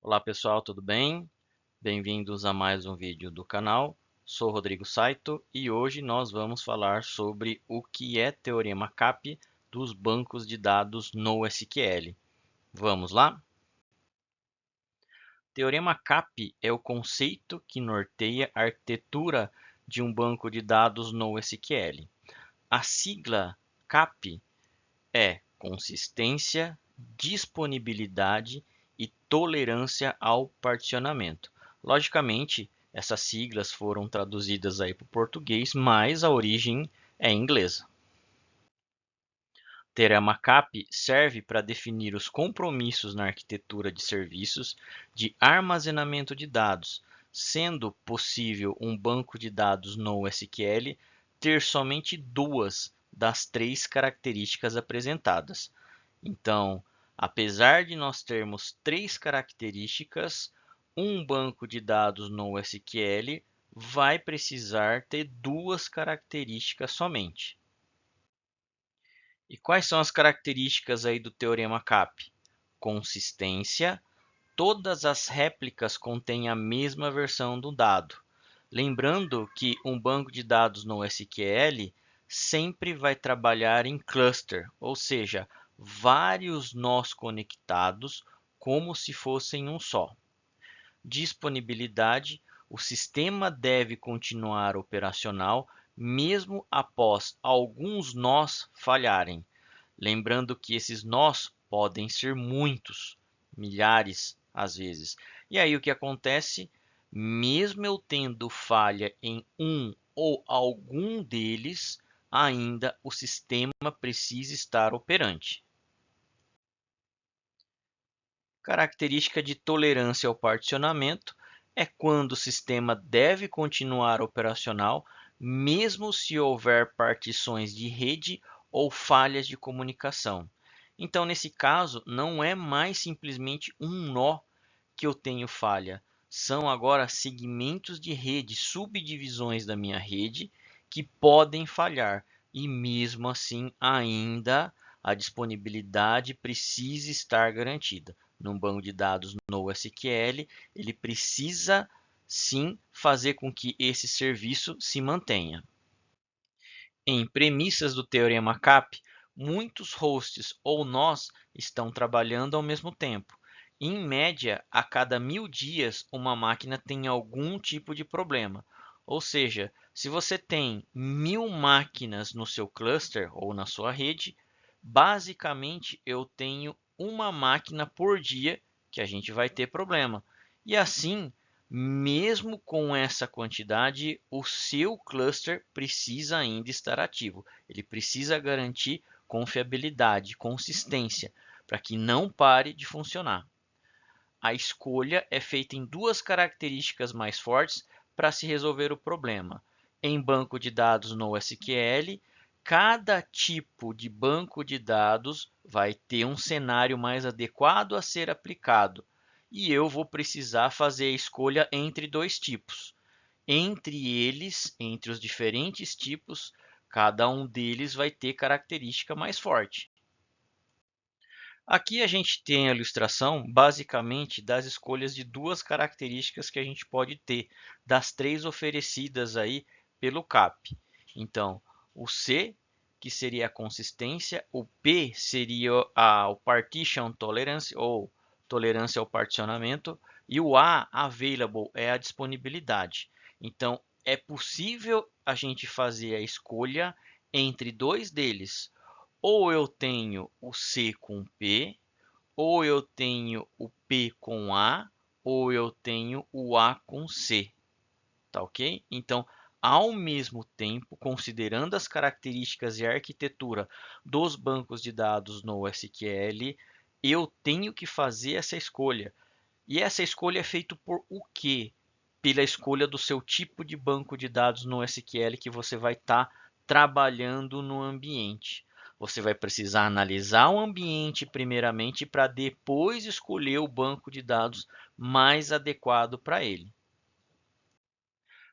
Olá pessoal, tudo bem? Bem-vindos a mais um vídeo do canal. Sou Rodrigo Saito e hoje nós vamos falar sobre o que é Teorema CAP dos bancos de dados NoSQL. Vamos lá? Teorema CAP é o conceito que norteia a arquitetura de um banco de dados NoSQL. A sigla CAP é consistência, disponibilidade e tolerância ao particionamento. Logicamente, essas siglas foram traduzidas aí para o português, mas a origem é inglesa. Teorema CAP serve para definir os compromissos na arquitetura de serviços de armazenamento de dados, sendo possível um banco de dados NoSQL ter somente duas das três características apresentadas. Então, apesar de nós termos três características, um banco de dados NoSQL vai precisar ter duas características somente. E quais são as características aí do teorema CAP? Consistência. Todas as réplicas contêm a mesma versão do dado. Lembrando que um banco de dados NoSQL sempre vai trabalhar em cluster, ou seja, vários nós conectados como se fossem um só. Disponibilidade. O sistema deve continuar operacional mesmo após alguns nós falharem. Lembrando que esses nós podem ser muitos, milhares às vezes. E aí o que acontece? Mesmo eu tendo falha em um ou algum deles, ainda o sistema precisa estar operante. Característica de tolerância ao particionamento é quando o sistema deve continuar operacional, mesmo se houver partições de rede ou falhas de comunicação. Então, nesse caso, não é mais simplesmente um nó que eu tenho falha, são agora segmentos de rede, subdivisões da minha rede que podem falhar e mesmo assim ainda a disponibilidade precisa estar garantida. Num banco de dados NoSQL, ele precisa sim fazer com que esse serviço se mantenha. Em premissas do teorema CAP, muitos hosts ou nós estão trabalhando ao mesmo tempo. Em média, a cada 1000 dias, uma máquina tem algum tipo de problema. Ou seja, se você tem 1000 máquinas no seu cluster ou na sua rede, basicamente eu tenho uma máquina por dia que a gente vai ter problema. E assim, mesmo com essa quantidade, o seu cluster precisa ainda estar ativo. Ele precisa garantir confiabilidade, consistência, para que não pare de funcionar. A escolha é feita em duas características mais fortes para se resolver o problema. Em banco de dados NoSQL, cada tipo de banco de dados vai ter um cenário mais adequado a ser aplicado e eu vou precisar fazer a escolha entre dois tipos. Entre eles, entre os diferentes tipos, cada um deles vai ter característica mais forte. Aqui a gente tem a ilustração, basicamente, das escolhas de duas características que a gente pode ter, das três oferecidas aí pelo CAP. Então, o C, que seria a consistência, o P seria o Partition Tolerance, ou tolerância ao particionamento, e o A, Available, é a disponibilidade. Então, é possível a gente fazer a escolha entre dois deles, ou eu tenho o C com P, ou eu tenho o P com A, ou eu tenho o A com C, tá ok? Então, ao mesmo tempo, considerando as características e a arquitetura dos bancos de dados no SQL, eu tenho que fazer essa escolha. E essa escolha é feita por o quê? Pela escolha do seu tipo de banco de dados no SQL que você vai estar trabalhando no ambiente. Você vai precisar analisar o ambiente primeiramente para depois escolher o banco de dados mais adequado para ele.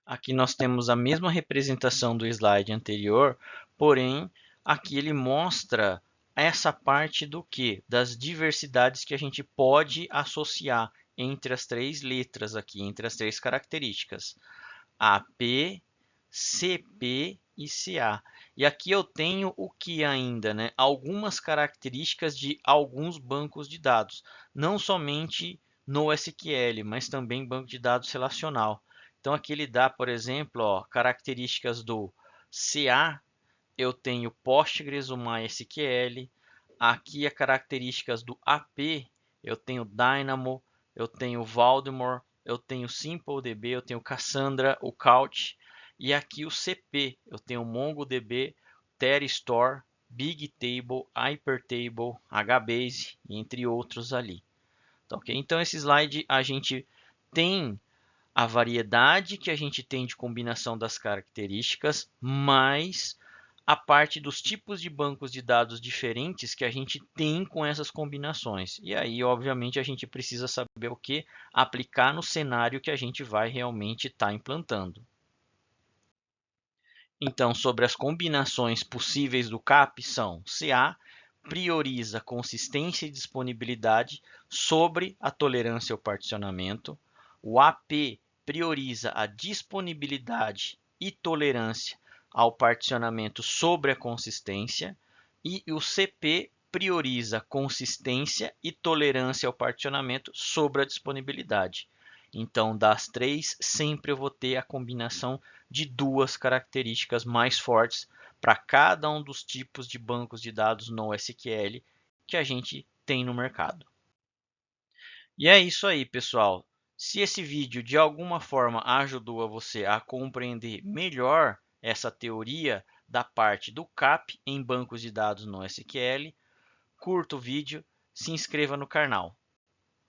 Aqui nós temos a mesma representação do slide anterior, porém aqui ele mostra essa parte do que? Das diversidades que a gente pode associar entre as três letras aqui, entre as três características. AP, CP e CA. E aqui eu tenho o que ainda, né? Algumas características de alguns bancos de dados, não somente no SQL, mas também banco de dados relacional. Então aqui ele dá, por exemplo, ó, características do CA, eu tenho Postgres, o MySQL. Aqui as características do AP, eu tenho Dynamo, eu tenho Valdemar, eu tenho SimpleDB, eu tenho Cassandra, o Couch. E aqui o CP, eu tenho MongoDB, Terastore, Bigtable, Hypertable, HBase, entre outros ali. Tá, okay? Então esse slide a gente tem a variedade que a gente tem de combinação das características, mais a parte dos tipos de bancos de dados diferentes que a gente tem com essas combinações. E aí, obviamente, a gente precisa saber o que aplicar no cenário que a gente vai realmente estar implantando. Então, sobre as combinações possíveis do CAP são: CA prioriza consistência e disponibilidade sobre a tolerância ao particionamento. O AP prioriza a disponibilidade e tolerância ao particionamento sobre a consistência. E o CP prioriza consistência e tolerância ao particionamento sobre a disponibilidade. Então, das três, sempre eu vou ter a combinação de duas características mais fortes para cada um dos tipos de bancos de dados no SQL que a gente tem no mercado. E é isso aí, pessoal. Se esse vídeo de alguma forma ajudou a você a compreender melhor essa teoria da parte do CAP em bancos de dados no SQL, curta o vídeo, se inscreva no canal.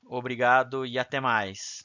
Obrigado e até mais.